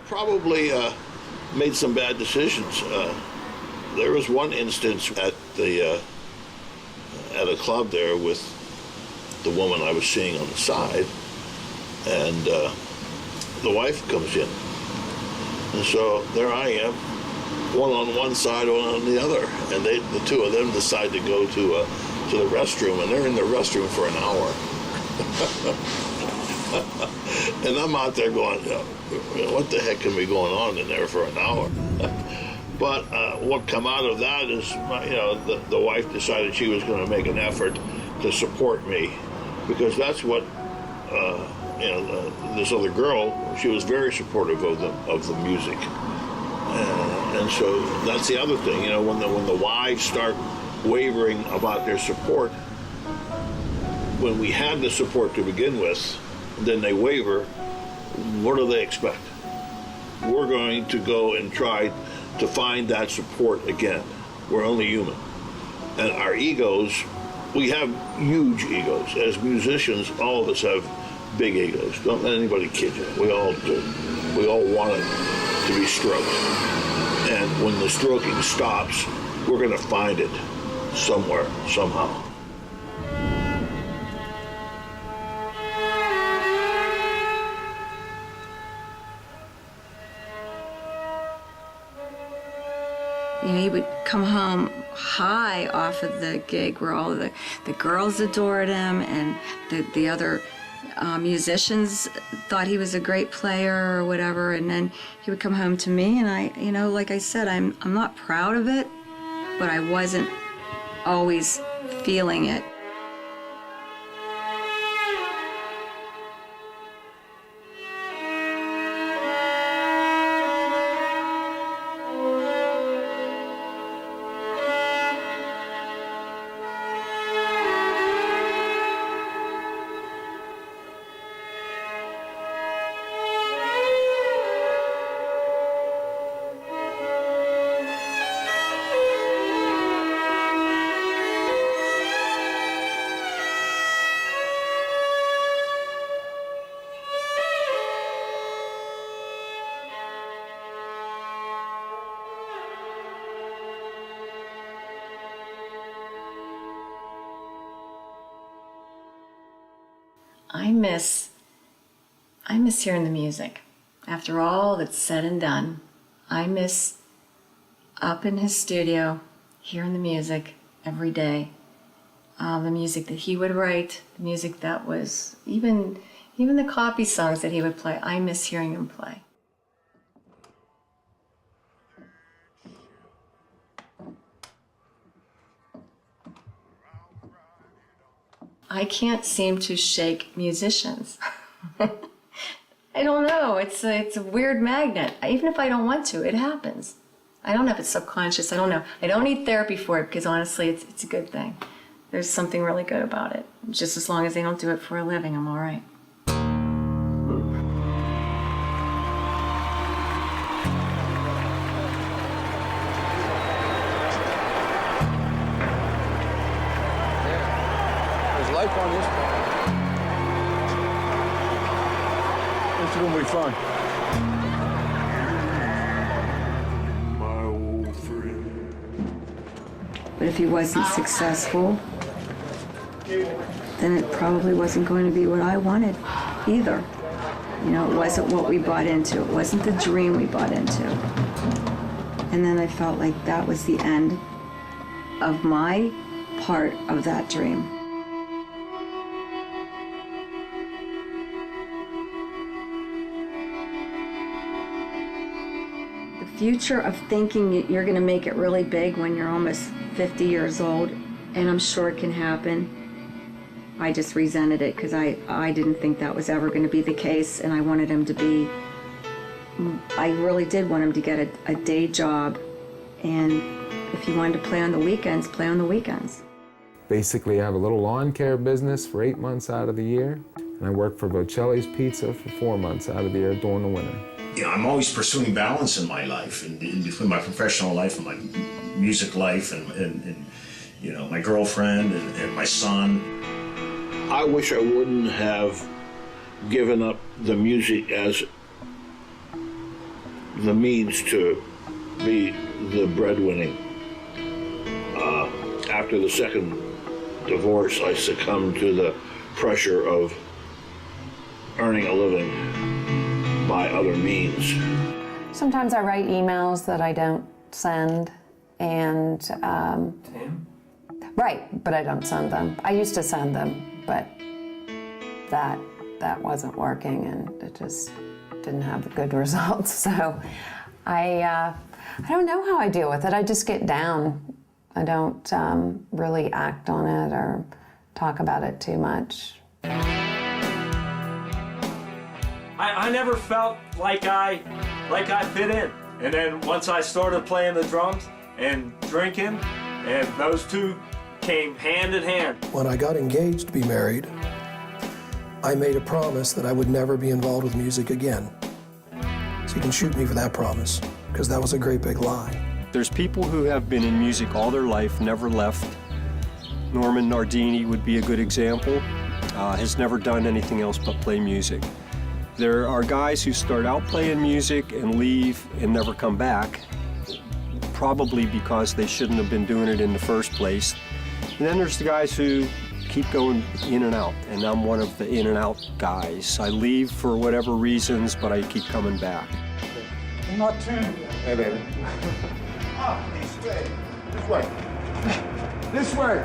probably made some bad decisions. There was one instance at a club there with the woman I was seeing on the side, and the wife comes in. And so there I am, one on one side, one on the other, and the two of them decide to go to the restroom, and they're in the restroom for an hour. And I'm out there going, what the heck can be going on in there for an hour? But what come out of that is, the wife decided she was going to make an effort to support me, because that's what, this other girl, she was very supportive of the music. And so that's the other thing, when the wives start wavering about their support, when we had the support to begin with, then they waver, what do they expect? We're going to go and try to find that support again. We're only human. And our egos, we have huge egos. As musicians, all of us have big egos. Don't let anybody kid you. We all do. We all want it to be stroked. And when the stroking stops, we're going to find it somewhere, somehow. He would come home high off of the gig where all the girls adored him, and the other musicians thought he was a great player or whatever, and then he would come home to me, and I, like I said, I'm not proud of it, but I wasn't always feeling it. I miss hearing the music. After all that's said and done, I miss up in his studio, hearing the music every day. The music that he would write, the music that was, even the copy songs that he would play, I miss hearing him play. I can't seem to shake musicians. I don't know, it's a weird magnet. Even if I don't want to, it happens. I don't know if it's subconscious, I don't know. I don't need therapy for it, because honestly, it's a good thing. There's something really good about it. Just as long as they don't do it for a living, I'm all right. Life on this part. It's gonna be fun. But if he wasn't successful, then it probably wasn't going to be what I wanted either. It wasn't what we bought into. It wasn't the dream we bought into. And then I felt like that was the end of my part of that dream. Future of thinking you're going to make it really big when you're almost 50 years old, and I'm sure it can happen. I just resented it because I didn't think that was ever going to be the case, and I wanted him to be, I really did want him to get a day job, and if he wanted to play on the weekends, play on the weekends. Basically, I have a little lawn care business for 8 months out of the year, and I work for Bocelli's Pizza for 4 months out of the year during the winter. I'm always pursuing balance in my life, in between my professional life and my music life, and my girlfriend and my son. I wish I wouldn't have given up the music as the means to be the breadwinning. After the second divorce, I succumbed to the pressure of earning a living by other means. Sometimes I write emails that I don't send, and right, but I don't send them. I used to send them, but that wasn't working, and it just didn't have good results. So I don't know how I deal with it. I just get down. I don't really act on it or talk about it too much. I never felt like I fit in. And then once I started playing the drums and drinking, and those two came hand in hand. When I got engaged to be married, I made a promise that I would never be involved with music again. So you can shoot me for that promise, because that was a great big lie. There's people who have been in music all their life, never left. Norman Nardini would be a good example. Has never done anything else but play music. There are guys who start out playing music and leave and never come back, probably because they shouldn't have been doing it in the first place. And then there's the guys who keep going in and out, and I'm one of the in and out guys. I leave for whatever reasons, but I keep coming back. I'm not turning. Hey, baby. This way. This way.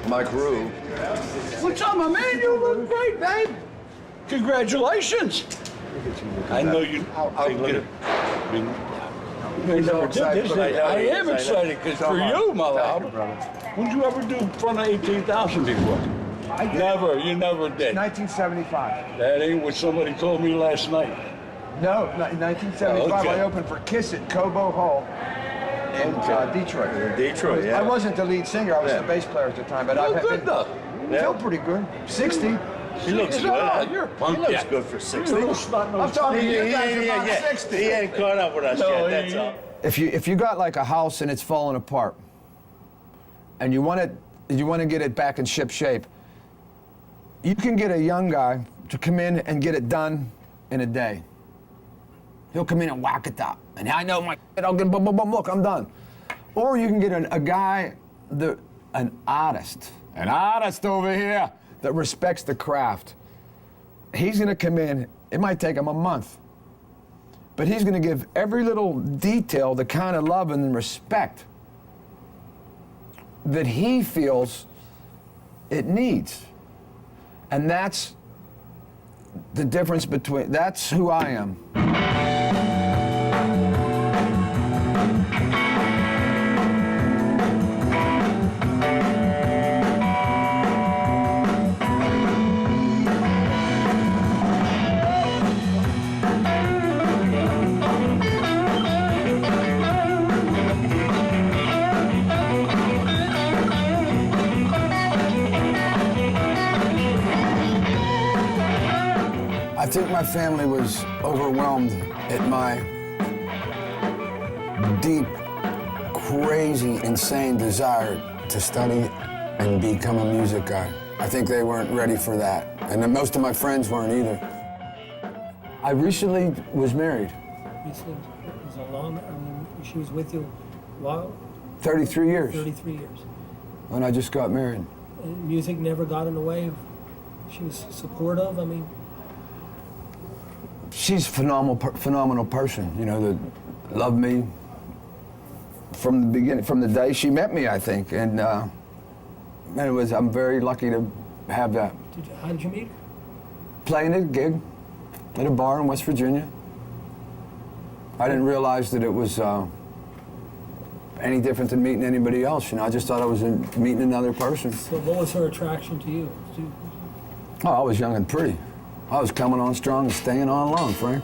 My crew. What's up, my man? You look great, babe. Congratulations. I know you. I'll get it. I am excited because for you, my love. Would you ever do in front of 18,000 before? Never. You never did. 1975. That ain't what somebody told me last night. No, in 1975 Okay. I opened for Kiss at Cobo Hall in Detroit. Detroit, yeah. I wasn't the lead singer, I was the bass player at the time, but Oh, I've good though. feel pretty good. 60. He looks good. Oh, You're a punk. he looks Yeah. good for 60. You're a little snot-nosed. I'm talking to you guys about 60. He ain't caught up with us yet, that's all. If you got like a house and it's falling apart, and you want to get it back in ship shape, you can get a young guy to come in and get it done in a day. He'll come in and whack it up, and I know my I'll get boom, boom, boom, look, I'm done. Or you can get a guy, an artist over here that respects the craft. He's gonna come in. It might take him a month. But he's going to give every little detail the kind of love and respect that he feels it needs. And that's the difference between, that's who I am. I think my family was overwhelmed at my deep, crazy, insane desire to study and become a music guy. I think they weren't ready for that, and then most of my friends weren't either. I recently was married. It was a long, she was with you a while? 33 years. 33 years. When I just got married. And music never got in the way of, she was supportive, I mean. She's a phenomenal person, you know, that loved me from the beginning, from the day she met me, I think. And I'm very lucky to have that. How did you meet her? Playing at a gig at a bar in West Virginia. I didn't realize that it was any different than meeting anybody else. You know, I just thought I was meeting another person. So what was her attraction to you? Oh, I was young and pretty. I was coming on strong and staying on long, Frank.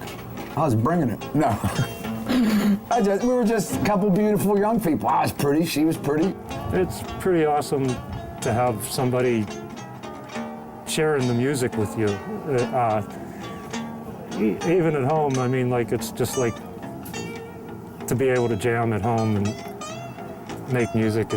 I was bringing it. No. We were just a couple beautiful young people. I was pretty, she was pretty. It's pretty awesome to have somebody sharing the music with you. Even at home, I mean, like, it's just like to be able to jam at home and make music.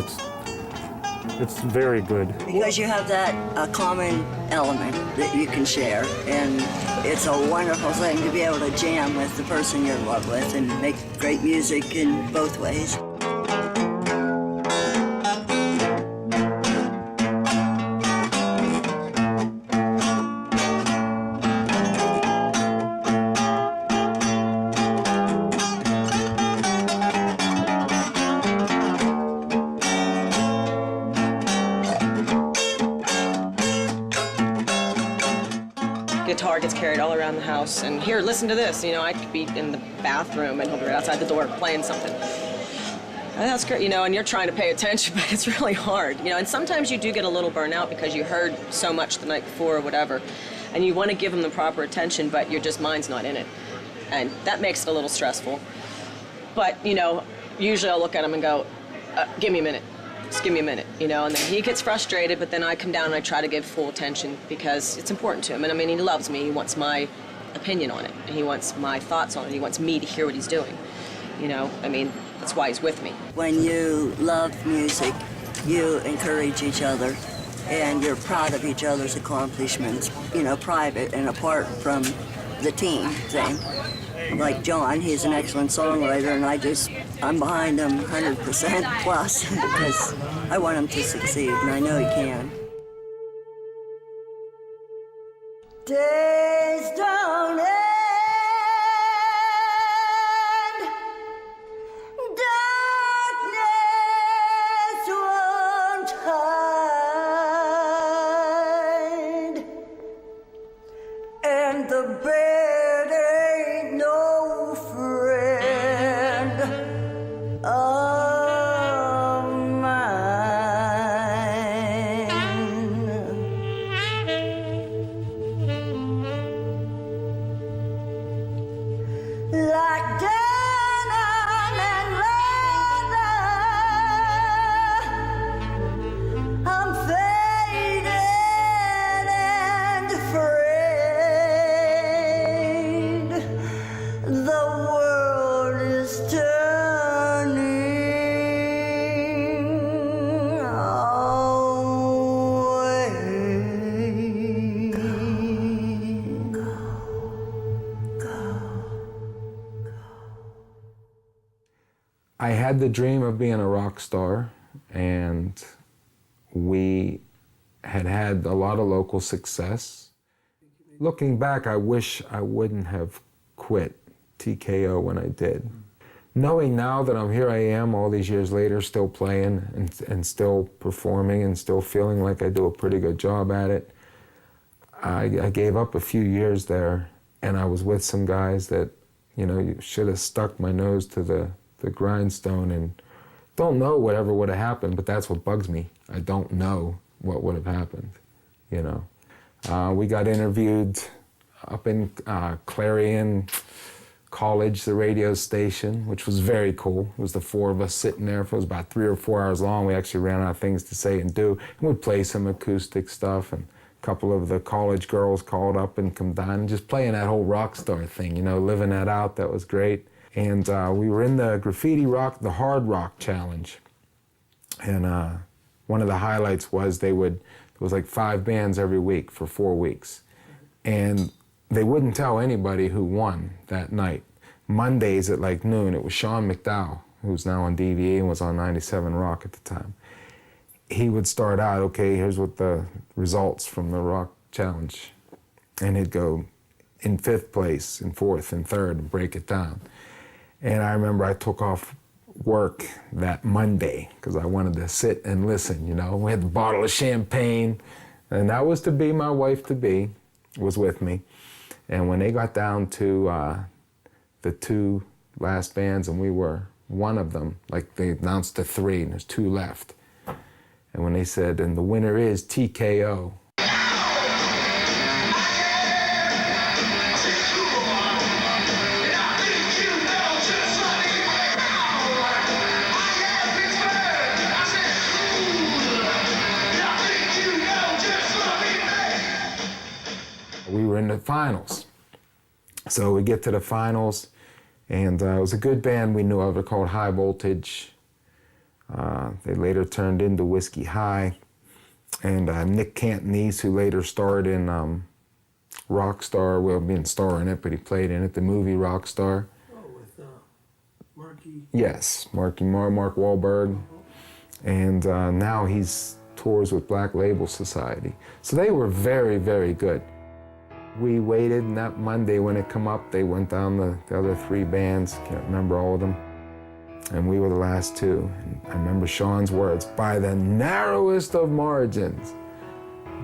It's very good. Because you have that common element that you can share, and it's a wonderful thing to be able to jam with the person you're in love with and make great music in both ways. Guitar gets carried all around the house, and here, listen to this. You know, I could be in the bathroom and he'll be right outside the door playing something. And that's great, you know, and you're trying to pay attention, but it's really hard, you know, and sometimes you do get a little burnout because you heard so much the night before or whatever, and you want to give them the proper attention, but your just mind's not in it, and that makes it a little stressful. But, you know, usually I'll look at him and go, give me a minute. Just give me a minute, you know, and then he gets frustrated, but then I come down and I try to give full attention because it's important to him. And I mean, he loves me. He wants my opinion on it, and he wants my thoughts on it. He wants me to hear what he's doing, you know. I mean, that's why he's with me. When you love music, you encourage each other, and you're proud of each other's accomplishments, you know, private and apart from the team thing. Like John, he's an excellent songwriter, and I'm behind him 100% plus because I want him to succeed, and I know he can. Days don't end, darkness won't hide, and the bed ain't no friend of mine. Like denim and leather, I'm faded and afraid. The world is turning away. I had the dream of being a rock star, and we had had a lot of local success. Looking back, I wish I wouldn't have quit TKO when I did. Knowing now that here I am all these years later, still playing and still performing and still feeling like I do a pretty good job at it, I gave up a few years there, and I was with some guys that, you know, you should have stuck my nose to the grindstone, and don't know whatever would have happened, but that's what bugs me. I don't know what would have happened, you know. We got interviewed up in Clarion College, the radio station, which was very cool. It was the four of us sitting there. It was about 3 or 4 hours long. We actually ran out of things to say and do. And we'd play some acoustic stuff, and a couple of the college girls called up and come down and just playing that whole rock star thing, you know, living that out. That was great. And we were in the graffiti rock, the hard rock challenge. And one of the highlights was there was like 5 bands every week for 4 weeks. And they wouldn't tell anybody who won that night. Mondays at like noon, it was Sean McDowell, who's now on DVA and was on 97 Rock at the time. He would start out, okay, here's what the results from the rock challenge. And he'd go in 5th place, in 4th, and 3rd, and break it down. And I remember I took off work that Monday because I wanted to sit and listen, you know. We had the bottle of champagne, and that was to be my wife-to-be, was with me. And when they got down to the 2 last bands, and we were one of them, like they announced the 3, and there's 2 left. And when they said, and the winner is TKO, we were in the finals. So we get to the finals, and it was a good band we knew of. They're called High Voltage. They later turned into Whiskey High. And Nick Cantonese, who later starred in Rockstar, well, didn't star in it, but he played in it, the movie Rockstar. Oh, with Marky. Yes, Mark Wahlberg. And now he's tours with Black Label Society. So they were very, very good. We waited, and that Monday when it come up, they went down the other 3 bands, can't remember all of them. And we were the last 2. And I remember Sean's words, by the narrowest of margins,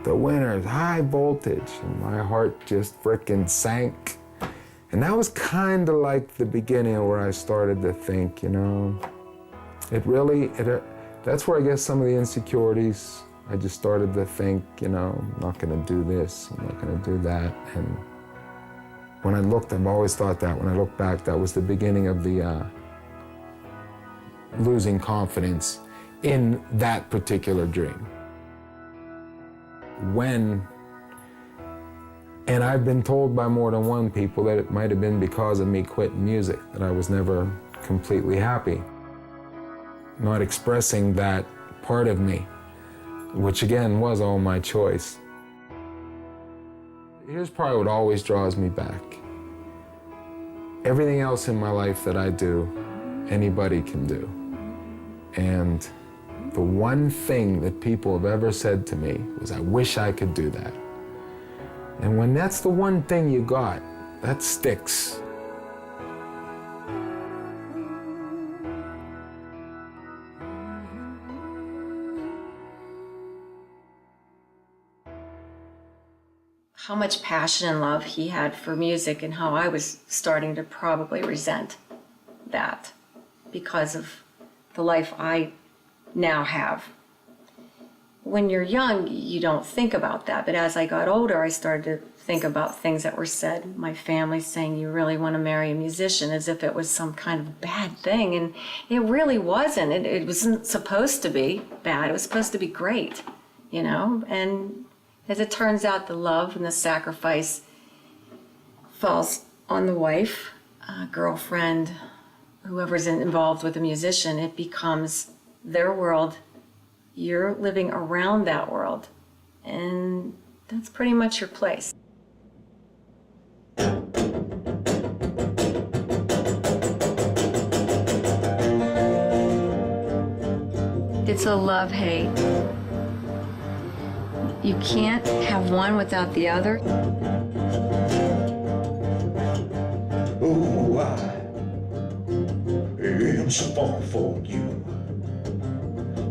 the winner's High Voltage. And my heart just frickin' sank. And that was kind of like the beginning where I started to think, you know, that's where I guess some of the insecurities, I just started to think, you know, I'm not gonna do this, I'm not gonna do that. And when I looked, I've always thought that, when I look back, that was the beginning of the losing confidence in that particular dream. And I've been told by more than one people that it might have been because of me quitting music, that I was never completely happy. Not expressing that part of me, which again was all my choice. Here's probably what always draws me back. Everything else in my life that I do, anybody can do. And the one thing that people have ever said to me was, I wish I could do that. And when that's the one thing you got, that sticks. How much passion and love he had for music, and how I was starting to probably resent that because of the life I now have. When you're young, you don't think about that, but as I got older, I started to think about things that were said. My family saying, you really want to marry a musician, as if it was some kind of bad thing, and it really wasn't. It wasn't supposed to be bad, it was supposed to be great, you know? And as it turns out, the love and the sacrifice falls on the wife, girlfriend, whoever's involved with a musician. It becomes their world. You're living around that world, and that's pretty much your place. It's a love-hate. You can't have one without the other. Oh, I am so far from you.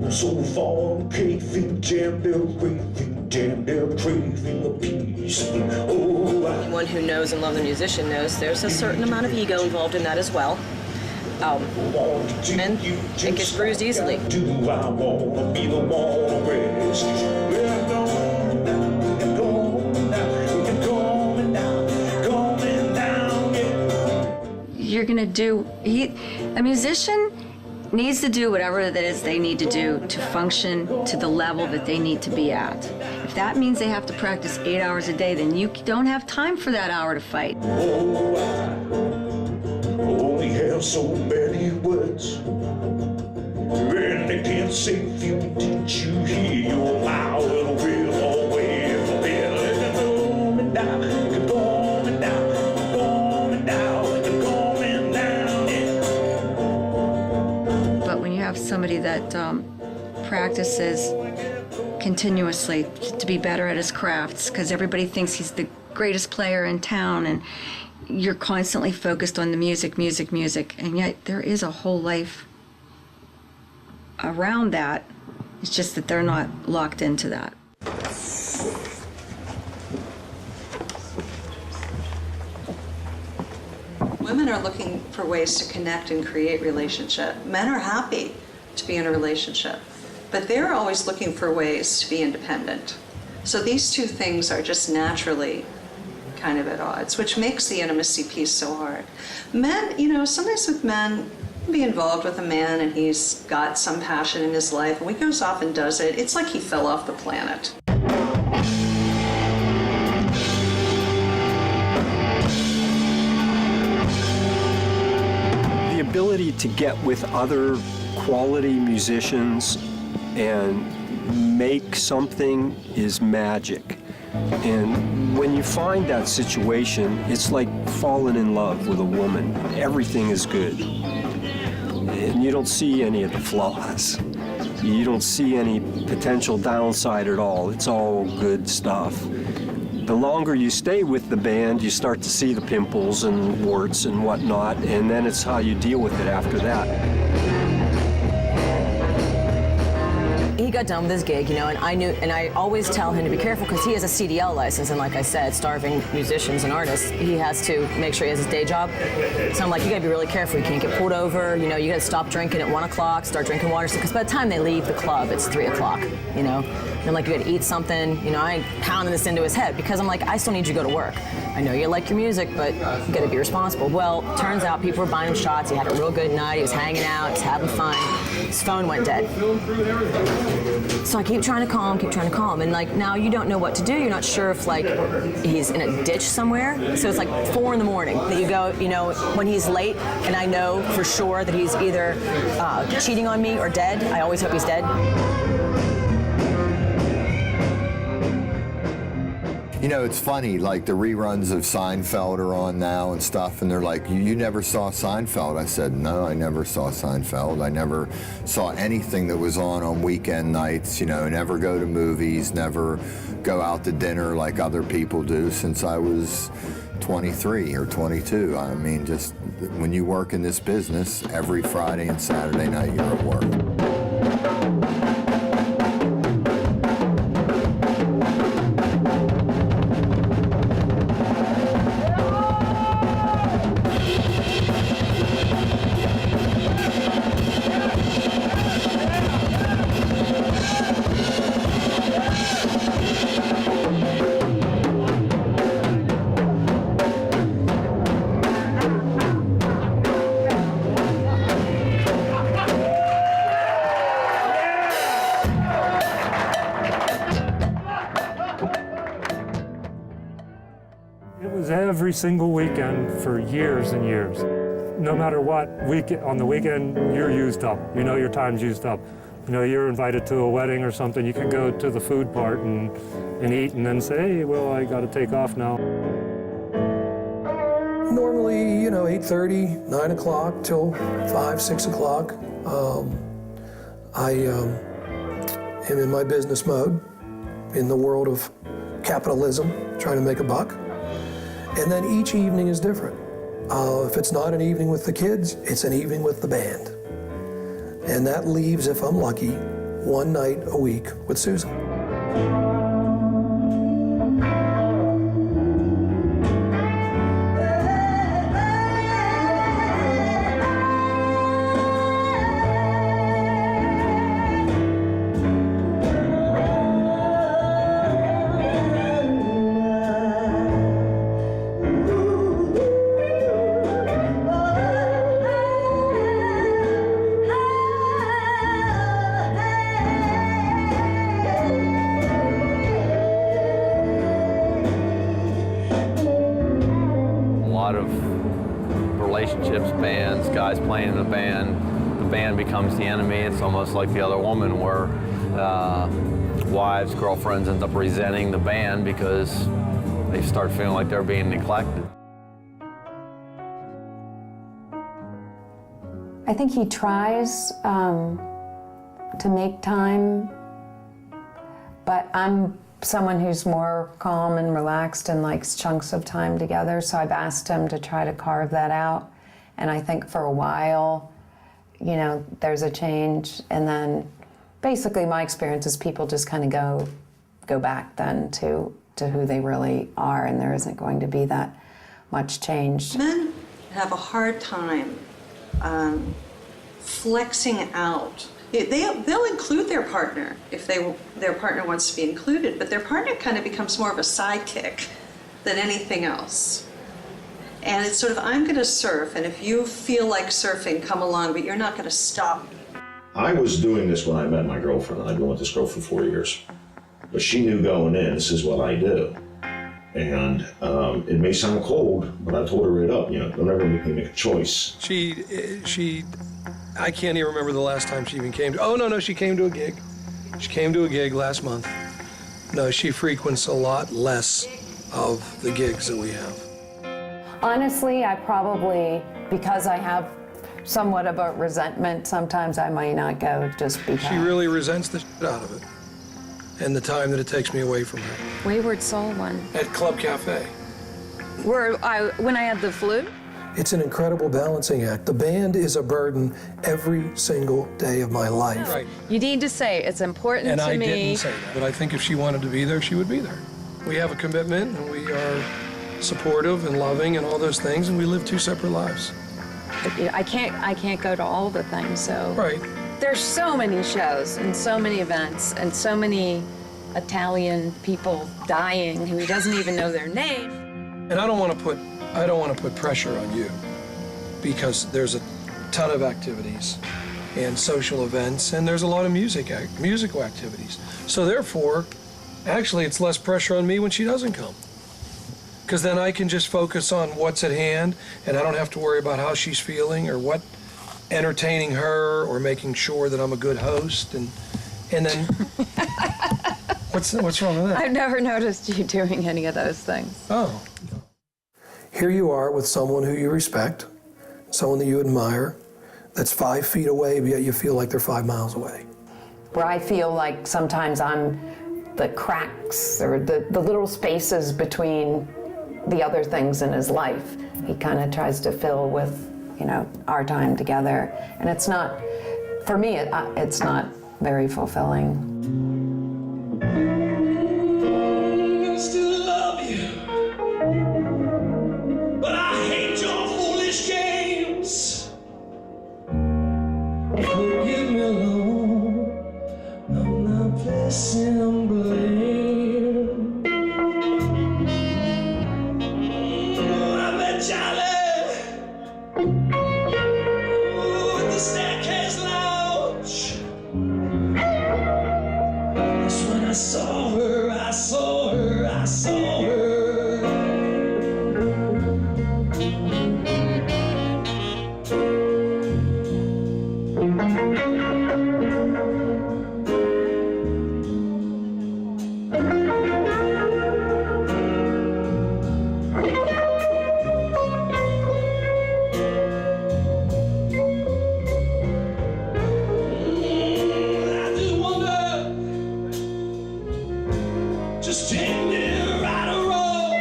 So far, craving, damn, they're raving, damn, they're craving a piece. Oh, Anyone who knows and loves a musician knows there's a certain amount of ego involved in that as well. And it gets bruised easily. Do I wanna be the one to rescue? We're going down, yeah. You're gonna do, a musician needs to do whatever it is they need to do to function to the level that they need to be at. If that means they have to practice 8 hours a day, then you don't have time for that hour to fight. Oh, I only have so many words, and they can't save you. Didn't you hear your loud and real away from here? It's going down, it's going down, it's going down, it's going down, yeah. But when you have somebody that practices continuously to be better at his crafts, because everybody thinks he's the greatest player in town, and you're constantly focused on the music, and yet there is a whole life around that. It's just that they're not locked into that. Women are looking for ways to connect and create relationship. Men are happy to be in a relationship, but they're always looking for ways to be independent. So these two things are just naturally kind of at odds, which makes the intimacy piece so hard. Men, you know, sometimes with men, be involved with a man and he's got some passion in his life, and when he goes off and does it, it's like he fell off the planet. The ability ability to get with other quality musicians and make something is magic. And when you find that situation, it's like falling in love with a woman. Everything is good. And you don't see any of the flaws. You don't see any potential downside at all. It's all good stuff. The longer you stay with the band, you start to see the pimples and warts and whatnot, and then it's how you deal with it after that. He got done with his gig, you know, and I always tell him to be careful because he has a CDL license, and like I said, starving musicians and artists, he has to make sure he has his day job. So I'm like, you gotta be really careful. You can't get pulled over. You know, you gotta stop drinking at 1 o'clock, start drinking water, because by the time they leave the club, it's 3 o'clock. You know, and I'm like, you gotta eat something. You know, I ain't pounding this into his head because I'm like, I still need you to go to work. I know you like your music, but you gotta be responsible. Well, turns out people were buying him shots. He had a real good night. He was hanging out. He was having fun. His phone went dead. So I keep trying to call him, and like now you don't know what to do. You're not sure if like he's in a ditch somewhere. So it's like 4 in the morning that you go, you know, when he's late, and I know for sure that he's either cheating on me or dead. I always hope he's dead. You know, it's funny, like the reruns of Seinfeld are on now and stuff, and they're like, you never saw Seinfeld? I said, no, I never saw Seinfeld. I never saw anything that was on weekend nights, you know, never go to movies, never go out to dinner like other people do since I was 23 or 22. I mean, just when you work in this business, every Friday and Saturday night you're at work. Every single weekend for years and years. No matter what, on the weekend, you're used up. You know your time's used up. You know, you're invited to a wedding or something, you can go to the food part and eat and then say, hey, well, I gotta take off now. Normally, you know, 8:30, 9 o'clock till 5, 6 o'clock. I am in my business mode, in the world of capitalism, trying to make a buck. And then each evening is different. If it's not an evening with the kids, it's an evening with the band. And that leaves, if I'm lucky, 1 night a week with Susan. Relationships, bands, guys playing in the band becomes the enemy. It's almost like the other woman where wives, girlfriends end up resenting the band because they start feeling like they're being neglected. I think he tries to make time, but I'm someone who's more calm and relaxed and likes chunks of time together, so I've asked him to try to carve that out. And I think for a while, you know, there's a change, and then basically my experience is people just kind of go back then to who they really are, and there isn't going to be that much change. Men have a hard time flexing out. They'll include their partner if their partner wants to be included, but their partner kind of becomes more of a sidekick than anything else. And it's sort of, I'm going to surf, and if you feel like surfing, come along, but you're not going to stop me. I was doing this when I met my girlfriend. I'd been with this girl for 4 years. But she knew going in, this is what I do. And it may sound cold, but I told her right up, don't ever make me make a choice. I can't even remember the last time she even came to, no, she came to a gig. She came to a gig last month. No, she frequents a lot less of the gigs that we have. Honestly, I probably, because I have somewhat of a resentment, sometimes I might not go just because. She really resents the shit out of it and the time that it takes me away from her. Wayward Soul one. At Club Cafe. When I had the flu? It's an incredible balancing act. The band is a burden every single day of my life. Right. You need to say it's important And to I me. didn't say that, but I think if she wanted to be there, she would be there. We have a commitment, and we are supportive and loving and all those things, and we live two separate lives. I can't go to all the things, so. Right. There's so many shows and so many events and so many Italian people dying who he doesn't even know their name. And I don't want to put pressure on you, because there's a ton of activities and social events, and there's a lot of musical activities. So therefore, actually, it's less pressure on me when she doesn't come, because then I can just focus on what's at hand, and I don't have to worry about how she's feeling or what entertaining her or making sure that I'm a good host, and then what's wrong with that? I've never noticed you doing any of those things. Oh. Here you are with someone who you respect, someone that you admire, that's 5 feet away, yet you feel like they're 5 miles away. Where I feel like sometimes I'm the cracks or the little spaces between the other things in his life. He kind of tries to fill with, our time together. And it's not, for me, it's not very fulfilling. I still love you, but I hate your foolish games. Leave me alone, I'm not placing blame. I met Charlie at the staircase lounge. That's when I saw her, I saw her, I saw her. I just wonder, just take me right or wrong.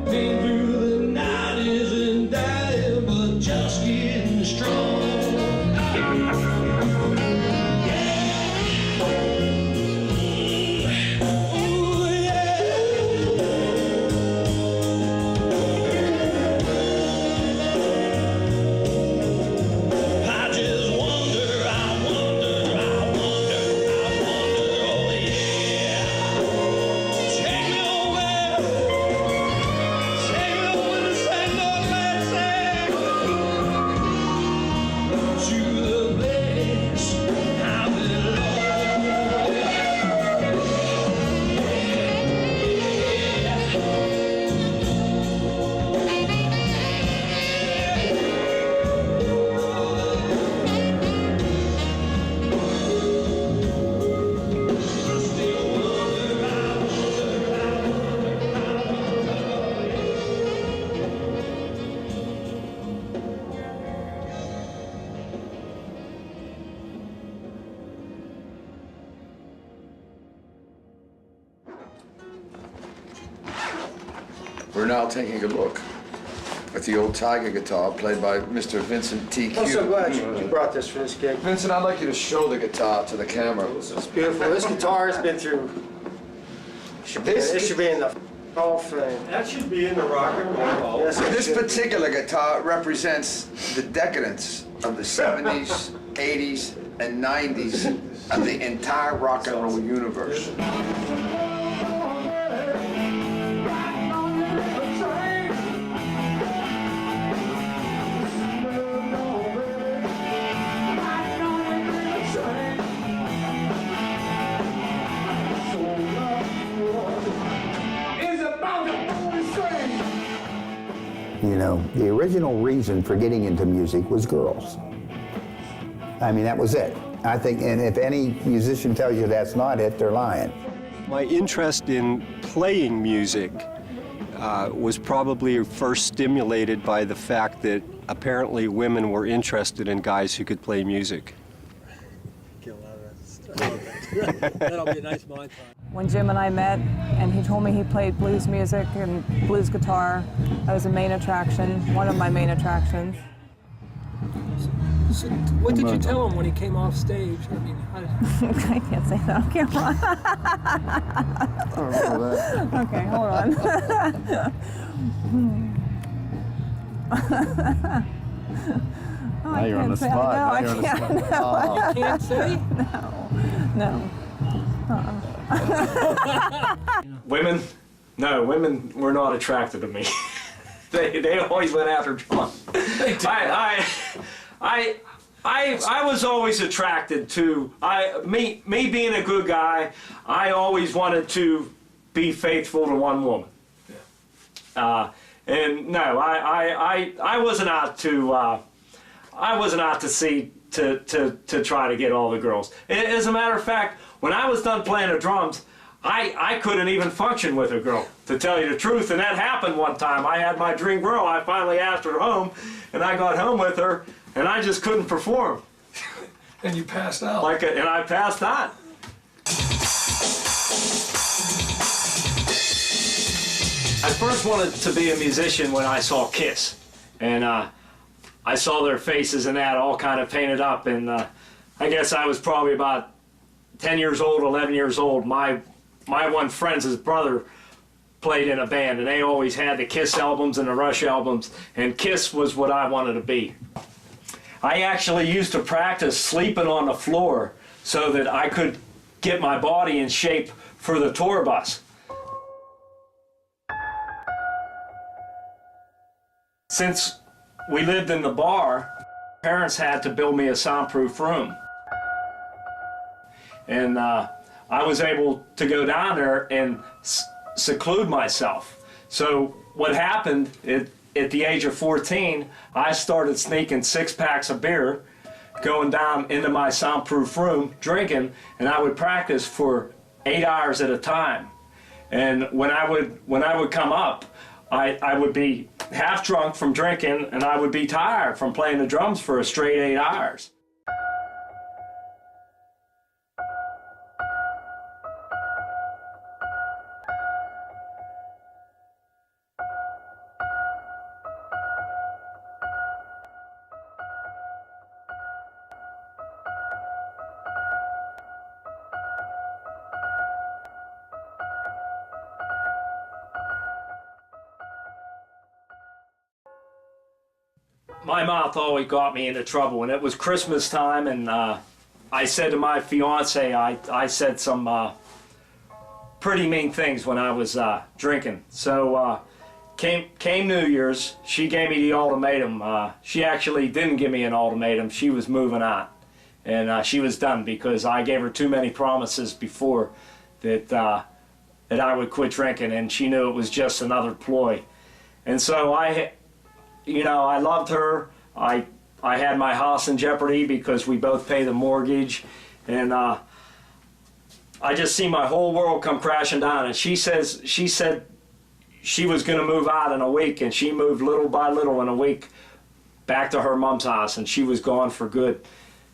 Been through the 90s and dying, but just getting strong. Ooh, I just wonder, I wonder, oh yeah. Take me away to St. Louis, to the place I We're now taking a look at the old Tiger guitar played by Mr. Vincent T. I'm so glad you brought this for this gig. Vincent, I'd like you to show the guitar to the camera. It's beautiful. This guitar has been through. It should be in the Hall of Fame. That should be in the Rock and Roll Hall. Yes, This particular guitar represents the decadence of the 70s, 80s, and 90s of the entire rock and roll universe. know, the original reason for getting into music was girls. I mean, that was it. I think, and if any musician tells you that's not it, they're lying. My interest in playing music was probably first stimulated by the fact that apparently women were interested in guys who could play music. That'll be a nice montage. When Jim and I met, and he told me he played blues music and blues guitar, that was a main attraction, one of my main attractions. So what did you tell him when he came off stage? I mean, how did... I can't say that on camera. Okay, hold on. Now you're on the spot. No, Now you're on the spot. No. You can't say? No. Women? No, women were not attracted to me. they always went after John. I was always attracted to me being a good guy. I always wanted to be faithful to one woman. And no, I wasn't out to try to get all the girls. As a matter of fact, when I was done playing the drums, I couldn't even function with a girl, to tell you the truth. And that happened one time. I had my dream girl. I finally asked her home, and I got home with her, and I just couldn't perform. And you passed out. And I passed out. I first wanted to be a musician when I saw Kiss, and I saw their faces and that all kind of painted up, and I guess I was probably about 10 years old, 11 years old. My one friend's brother played in a band, and they always had the Kiss albums and the Rush albums, and Kiss was what I wanted to be. I actually used to practice sleeping on the floor so that I could get my body in shape for the tour bus. Since we lived in the bar, parents had to build me a soundproof room. And I was able to go down there and seclude myself. So what happened, at the age of 14, I started sneaking 6-packs of beer, going down into my soundproof room, drinking, and I would practice for 8 hours at a time. And when I would come up, I would be half drunk from drinking, and I would be tired from playing the drums for a straight 8 hours. My mouth always got me into trouble, and it was Christmas time, and I said to my fiance, I said some pretty mean things when I was drinking. So came New Year's, she gave me the ultimatum. She actually didn't give me an ultimatum, she was moving on. And she was done because I gave her too many promises before that I would quit drinking, and she knew it was just another ploy. And so I loved her. I had my house in jeopardy because we both pay the mortgage, and I just see my whole world come crashing down. And she said she was going to move out in a week, and she moved little by little in a week back to her mom's house, and she was gone for good.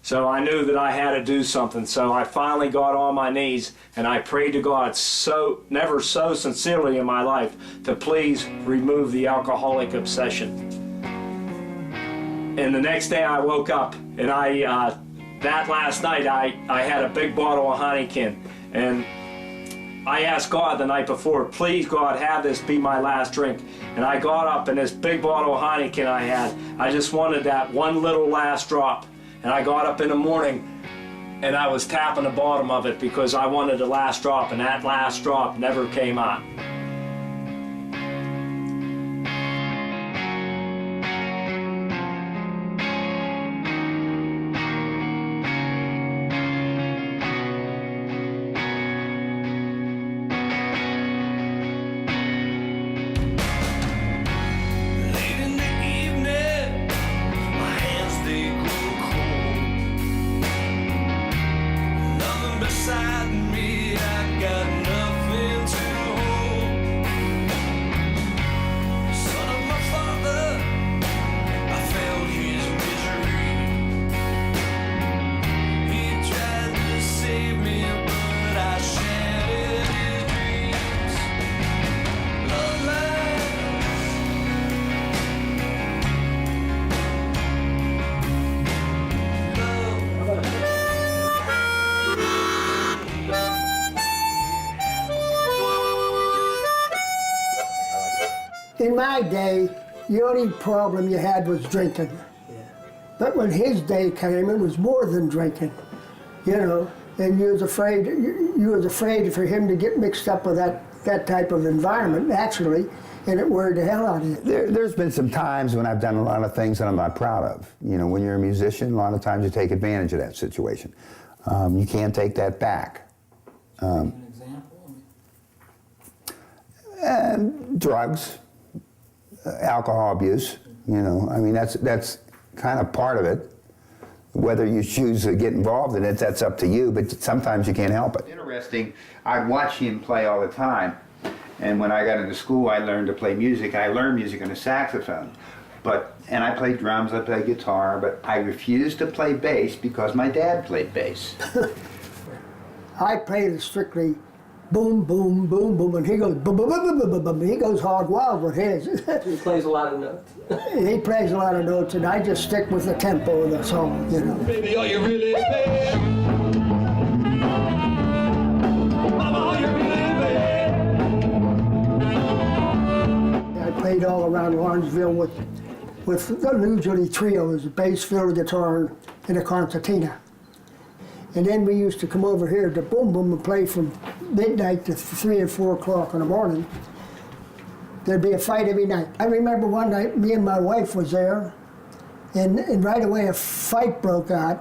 So I knew that I had to do something. So I finally got on my knees and I prayed to God never so sincerely in my life to please remove the alcoholic obsession. And the next day I woke up and that last night I had a big bottle of Heineken, and I asked God the night before, please God, have this be my last drink. And I got up, and this big bottle of Heineken I just wanted that one little last drop. And I got up in the morning and I was tapping the bottom of it because I wanted the last drop, and that last drop never came out. Late at In my day, the only problem you had was drinking. But when his day came, it was more than drinking, you know, and you was afraid for him to get mixed up with that type of environment naturally, and it worried the hell out of you. There's been some times when I've done a lot of things that I'm not proud of. You know, when you're a musician, a lot of times you take advantage of that situation. You can't take that back. An example? Drugs, alcohol abuse, you know, I mean, that's kind of part of it. Whether you choose to get involved in it, that's up to you, but sometimes you can't help it. Interesting, I'd watch him play all the time, and when I got into school, I learned to play music. I learned music on a saxophone, and I played drums, I played guitar, but I refused to play bass because my dad played bass. I played strictly boom, boom, boom, boom, and he goes boom, boom, boom, boom, boom, boom. He goes hog wild with his. He plays a lot of notes. He plays a lot of notes, and I just stick with the tempo of the song, you know. Baby, are you really bad? Mama, are you really bad? I played all around Lawrenceville with usually trios, a bass, fiddle, guitar, and a concertina. And then we used to come over here to Boom Boom and play from midnight to 3 or 4 o'clock in the morning. There'd be a fight every night. I remember one night, me and my wife was there, and right away a fight broke out.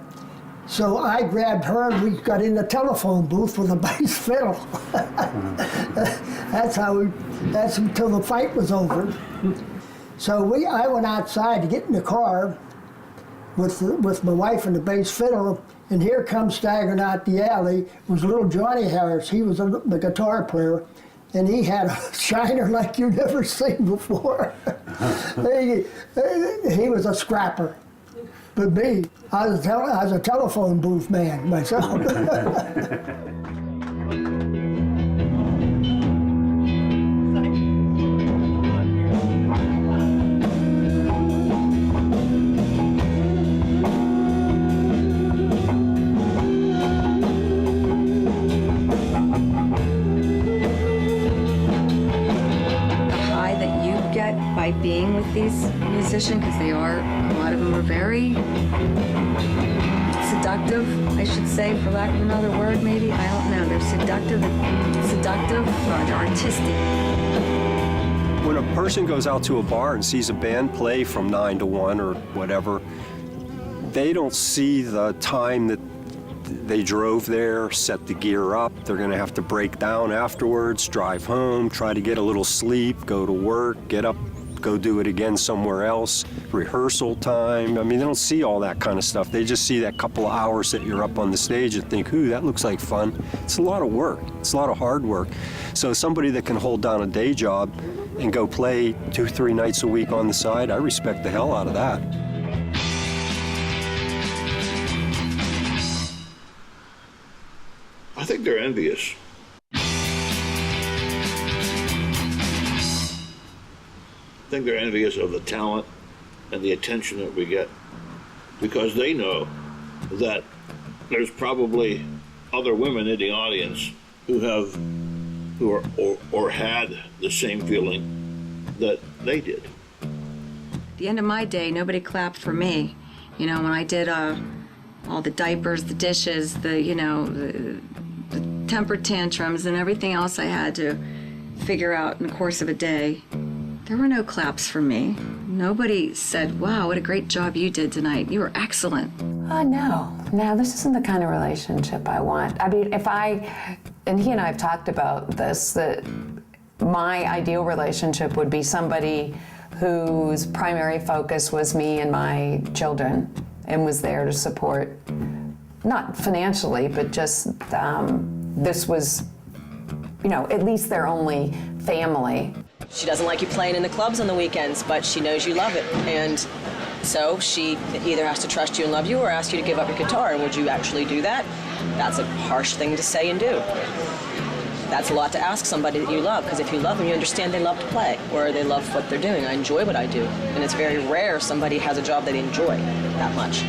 So I grabbed her and we got in the telephone booth with a bass fiddle. That's until the fight was over. So I went outside to get in the car with my wife and the bass fiddle, and here comes staggering out the alley was little Johnny Harris. He was the guitar player, and he had a shiner like you've never seen before. He was a scrapper. But me, I was a telephone booth man myself. By being with these musicians, because a lot of them are very seductive, I should say, for lack of another word, maybe. I don't know. They're seductive, they're artistic. When a person goes out to a bar and sees a band play from 9 to 1 or whatever, they don't see the time that they drove there, set the gear up. They're going to have to break down afterwards, drive home, try to get a little sleep, go to work, get up, go do it again somewhere else, rehearsal time. I mean, they don't see all that kind of stuff. They just see that couple of hours that you're up on the stage and think, ooh, that looks like fun. It's a lot of work. It's a lot of hard work. So somebody that can hold down a day job and go play 2-3 nights a week on the side, I respect the hell out of that. I think they're envious. I think they're envious of the talent and the attention that we get, because they know that there's probably other women in the audience who are or had the same feeling that they did. At the end of my day, nobody clapped for me. You know, when I did all the diapers, the dishes, the temper tantrums and everything else I had to figure out in the course of a day, there were no claps for me. Nobody said, wow, what a great job you did tonight. You were excellent. No, this isn't the kind of relationship I want. I mean, and he and I have talked about this, that my ideal relationship would be somebody whose primary focus was me and my children and was there to support, not financially, but just this was, at least their only family. She doesn't like you playing in the clubs on the weekends, but she knows you love it. And so she either has to trust you and love you or ask you to give up your guitar. And would you actually do that? That's a harsh thing to say and do. That's a lot to ask somebody that you love, because if you love them, you understand they love to play or they love what they're doing. I enjoy what I do. And it's very rare somebody has a job they enjoy that much.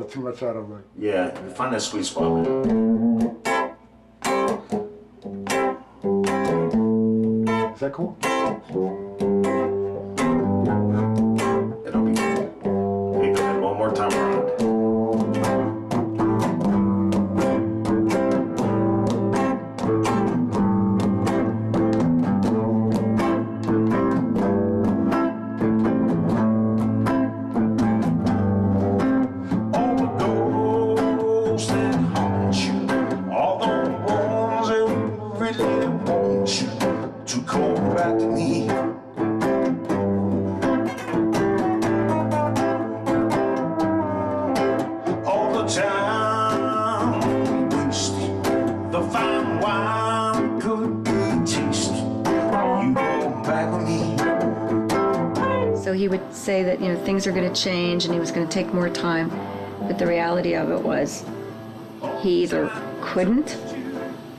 bit too much out of it. Yeah, find that sweet spot, man. Is that cool? It'll be cool. Hey, put it one more time around. So he would say that, things are going to change and he was going to take more time. But the reality of it was he either couldn't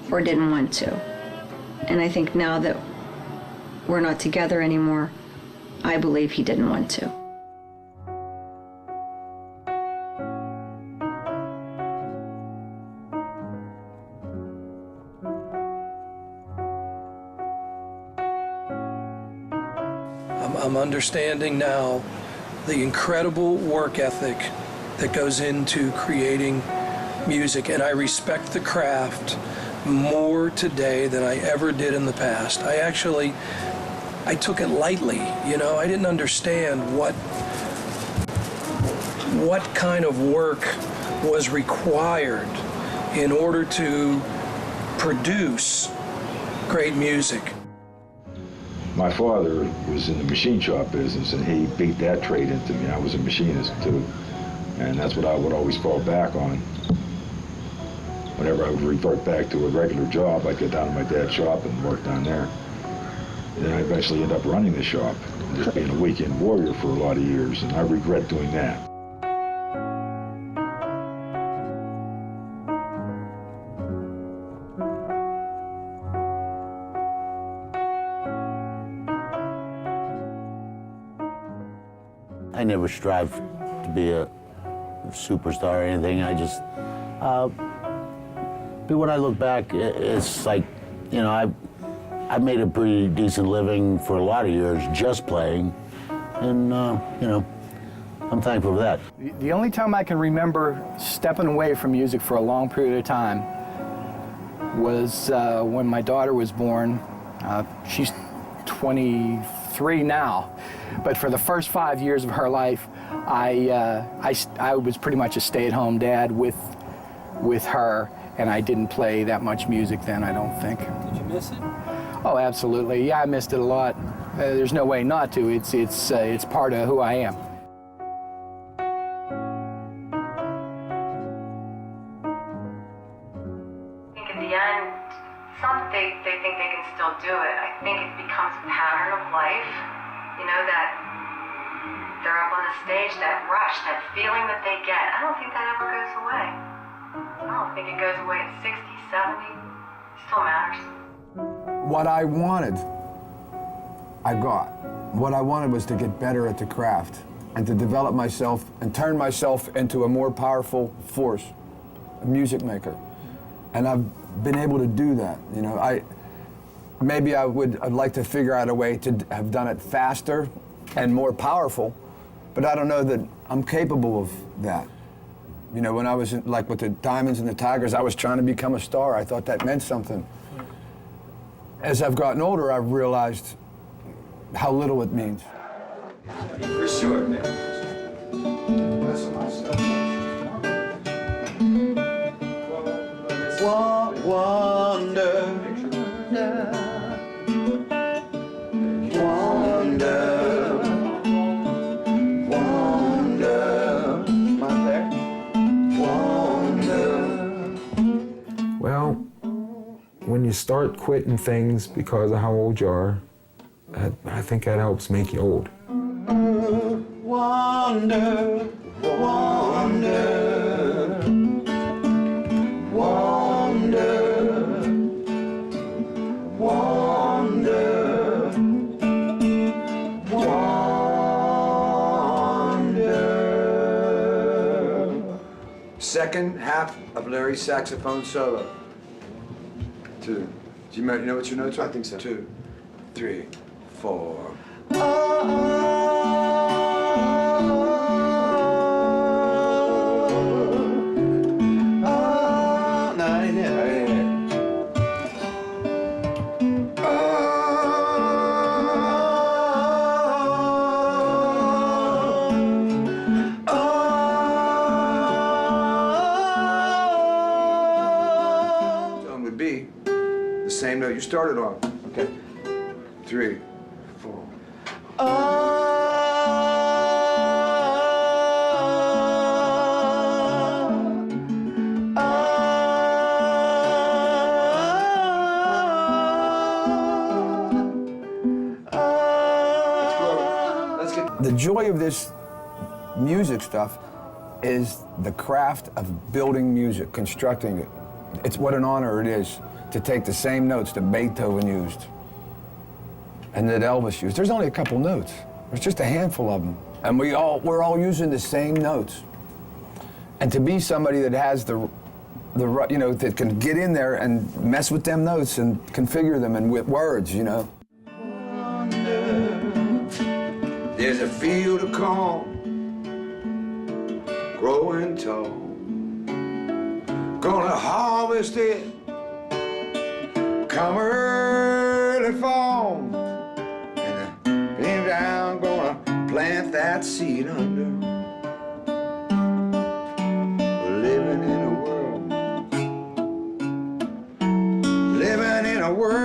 or didn't want to. And I think now that we're not together anymore, I believe he didn't want to. I'm understanding now the incredible work ethic that goes into creating music, and I respect the craft more today than I ever did in the past. I took it lightly, I didn't understand what kind of work was required in order to produce great music. My father was in the machine shop business, and he beat that trade into me. I was a machinist too, and that's what I would always fall back on. Whenever I would revert back to a regular job, I'd get down to my dad's shop and work down there. And then I eventually ended up running the shop, and just being a weekend warrior for a lot of years, and I regret doing that. I never strived to be a superstar or anything. I just, but when I look back, it's like, I made a pretty decent living for a lot of years just playing, and I'm thankful for that. The only time I can remember stepping away from music for a long period of time was when my daughter was born. She's 23 now, but for the first 5 years of her life, I was pretty much a stay-at-home dad with her, and I didn't play that much music then, I don't think. Did you miss it? Oh, absolutely. Yeah, I missed it a lot. There's no way not to. It's part of who I am. I think in the end, it's not that they think they can still do it. I think it becomes a pattern of life, that they're up on the stage, that rush, that feeling that they get. I don't think that ever goes away. I don't think it goes away at 60, 70. It still matters. What I wanted, I got. What I wanted was to get better at the craft and to develop myself and turn myself into a more powerful force, a music maker. And I've been able to do that. I'd like to figure out a way to have done it faster and more powerful, but I don't know that I'm capable of that. When I was with the Diamonds and the Tigers, I was trying to become a star. I thought that meant something. As I've gotten older, I've realized how little it means. For sure, man. Wonder. Well, when you start quitting things because of how old you are, I think that helps make you old. Wonder, wonder, wonder, wonder, wonder. second half of Larry's saxophone solo. 2. Do you know what your notes are? I think so. 2, 3, 4. Would be the same note you started on. Okay. 3, 4. The joy of this music stuff is the craft of building music, constructing it. It's what an honor it is to take the same notes that Beethoven used and that Elvis used. There's only a couple notes. There's just a handful of them. And we're all using the same notes. And to be somebody that has that can get in there and mess with them notes and configure them and with words, you know. There's a field of corn growing tall. Gonna harvest it come early fall. And then down, gonna plant that seed under. We're living in a world